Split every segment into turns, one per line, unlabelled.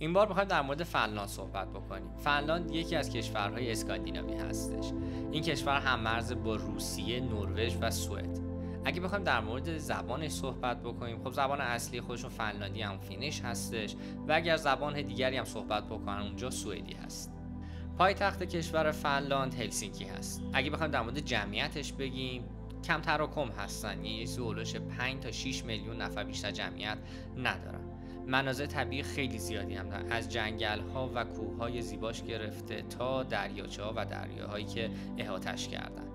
این بار می‌خوایم در مورد فنلاند صحبت بکنیم. فنلاند یکی از کشورهای اسکاندیناوی هستش. این کشور هم‌مرز با روسیه، نروژ و سوئد. اگه بخوایم در مورد زبانش صحبت بکنیم، خب زبان اصلی خودشون فنلاندی هم فینیش هستش و اگر زبان دیگری هم صحبت بکنن اونجا سوئدی هست. پایتخت کشور فنلاند هلسینکی هست. اگه بخوایم در مورد جمعیتش بگیم، کم تراکم هستن، یعنی اولش 5 تا 6 میلیون نفر، بیشتر جمعیت ندارن. مناظر طبیعی خیلی زیادی هم دارن، از جنگل‌ها و کوه‌های زیباش گرفته تا دریاچه‌ها و دریاهایی که احاطه‌اش کردن.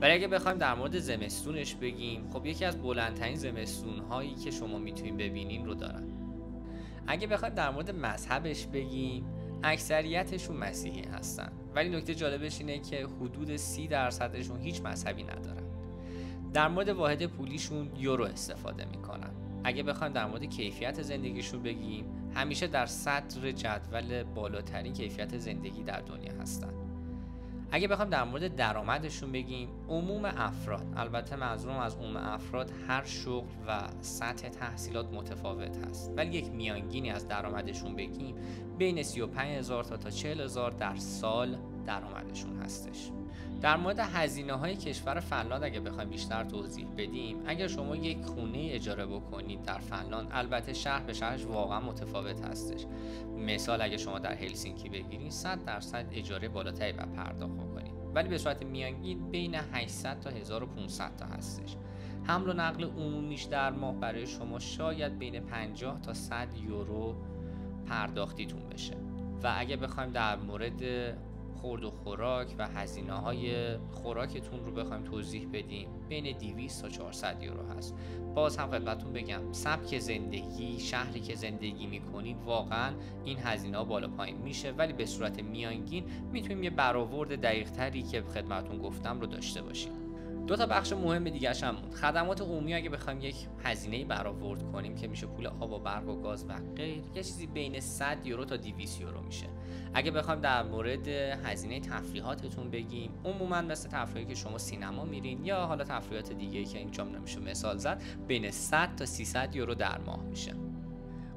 ولی اگه بخوایم در مورد زمستونش بگیم، خب یکی از بلندترین زمستون‌هایی که شما میتونید ببینین رو دارن. اگه بخوایم در مورد مذهبش بگیم، اکثریتشون مسیحی هستن، ولی نکته جالبش اینه که حدود 30% هیچ مذهبی ندارن. در مورد واحد پولیشون یورو استفاده میکنن. اگه بخوایم در مورد کیفیت زندگیشون بگیم، همیشه در صدر جدول بالاترین کیفیت زندگی در دنیا هستن. اگه بخوایم در مورد درآمدشون بگیم، عموم افراد، البته منظورم از عموم افراد هر شغل و سطح تحصیلات متفاوت هست، ولی یک میانگینی از درآمدشون بگیم بین 35,000 تا 40,000 در سال درآمدشون هستش. در مورد هزینه‌های کشور فنلاند اگه بخوایم بیشتر توضیح بدیم، اگر شما یک خونه اجاره بکنید در فنلاند، البته شهر به شهرش واقعا متفاوت هستش. مثال اگه شما در هلسینکی بگیرید 100% اجاره بالاتری و پرداخت بکنید، ولی به صورت میانگین بین 800 تا 1500 تا هستش. حمل و نقل عمومیش در ماه برای شما شاید بین 50 تا 100 یورو پرداختیتون بشه. و اگه بخوایم در مورد خورد و خوراک و هزینه‌های خوراکتون رو بخوایم توضیح بدیم، بین 200 تا 400 یورو هست. باز هم خدمتتون بگم، سبک زندگی، شهری که زندگی میکنید، واقعا این هزینه‌ها بالا پایین میشه، ولی به صورت میانگین میتونیم یه برآورد دقیق‌تری که خدمتتون گفتم رو داشته باشیم. دو تا بخش مهم دیگه‌ش هم بود. خدمات عمومی اگه بخوایم یک هزینه‌ای برآورد کنیم که میشه پول آب و برق و گاز و غیر، یه چیزی بین 100 یورو تا 200 یورو میشه. اگه بخوایم در مورد هزینه تفریحاتتون بگیم، عموما مثل تفریحی که شما سینما میرین یا حالا تفریحات دیگه‌ای که اینجا نمیشه مثال زد، بین 100 تا 300 یورو در ماه میشه.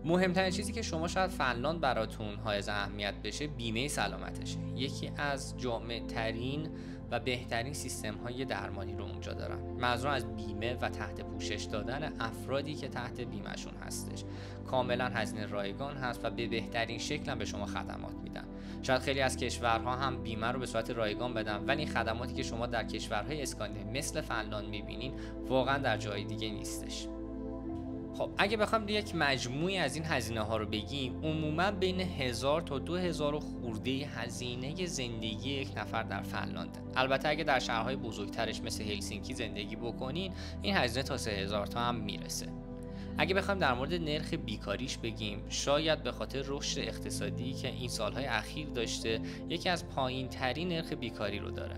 مهمترین چیزی که شما شاید فنلاند براتون حائز اهمیت بشه، بیمه سلامتشه. یکی از جامع‌ترین و بهترین سیستم‌های درمانی رو اونجا دارن. منظورم از بیمه و تحت پوشش دادن افرادی که تحت بیمهشون هستش. کاملا هزینه رایگان هست و به بهترین شکل هم به شما خدمات میدن. شاید خیلی از کشورها هم بیمه رو به صورت رایگان بدن، ولی خدماتی که شما در کشورهای اسکاندیناوی مثل فنلاند میبینین واقعا در جای دیگه نیستش. خب اگه بخوام یک مجموعی از این هزینه ها رو بگیم، عموما بین 1000 تا 2000 خورده هزینه زندگی یک نفر در فنلاند. البته اگه در شهرهای بزرگترش مثل هلسینکی زندگی بکنین، این هزینه تا 3000 تا هم میرسه. اگه بخوایم در مورد نرخ بیکاریش بگیم، شاید به خاطر رشد اقتصادی که این سالهای اخیر داشته، یکی از پایین ترین نرخ بیکاری رو داره.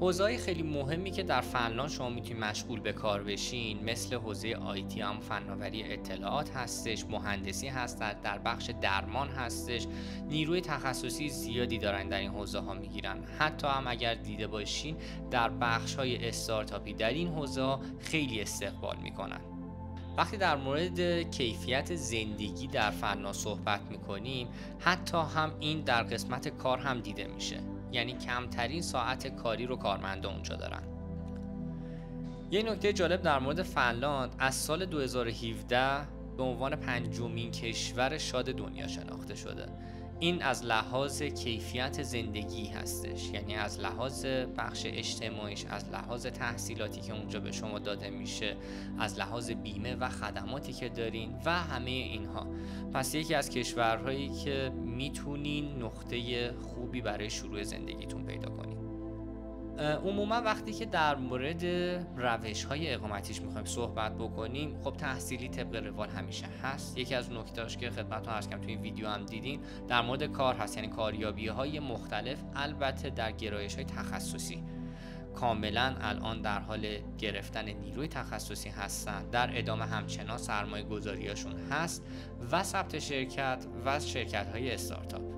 حوزه‌های خیلی مهمی که در فنلاند شما میتونید مشغول به کار بشین، مثل حوزه آیتی هم فناوری اطلاعات هستش، مهندسی هست، در بخش درمان هستش. نیروی تخصصی زیادی دارن در این حوزه ها میگیرن. حتی هم اگر دیده باشین در بخش های استارتاپی در این حوزه ها خیلی استقبال میکنن. وقتی در مورد کیفیت زندگی در فنلاند صحبت میکنیم، حتی هم این در قسمت کار هم دیده میشه. یعنی کمترین ساعت کاری رو کارمندا اونجا دارن. یه نکته جالب در مورد فنلاند، از سال 2017 به عنوان 5مین کشور شاد دنیا شناخته شده. این از لحاظ کیفیت زندگی هستش، یعنی از لحاظ بخش اجتماعیش، از لحاظ تحصیلاتی که اونجا به شما داده میشه، از لحاظ بیمه و خدماتی که دارین و همه اینها. پس یکی از کشورهایی که میتونین نقطه خوبی برای شروع زندگیتون پیدا کنین. عموما وقتی که در مورد روش‌های اقامتیش می‌خوایم صحبت بکنیم، خب تحصیلی طبق روال همیشه هست. یکی از نکته‌هاش که خدمتتون عرض کردم توی این ویدیو هم دیدین، در مورد کار هست، یعنی کاریابی‌های مختلف، البته در گرایش‌های تخصصی. کاملا الان در حال گرفتن نیروی تخصصی هستن. در ادامه همچنان سرمایه‌گذاری‌هاشون هست و ثبت شرکت و شرکت‌های استارتاپ.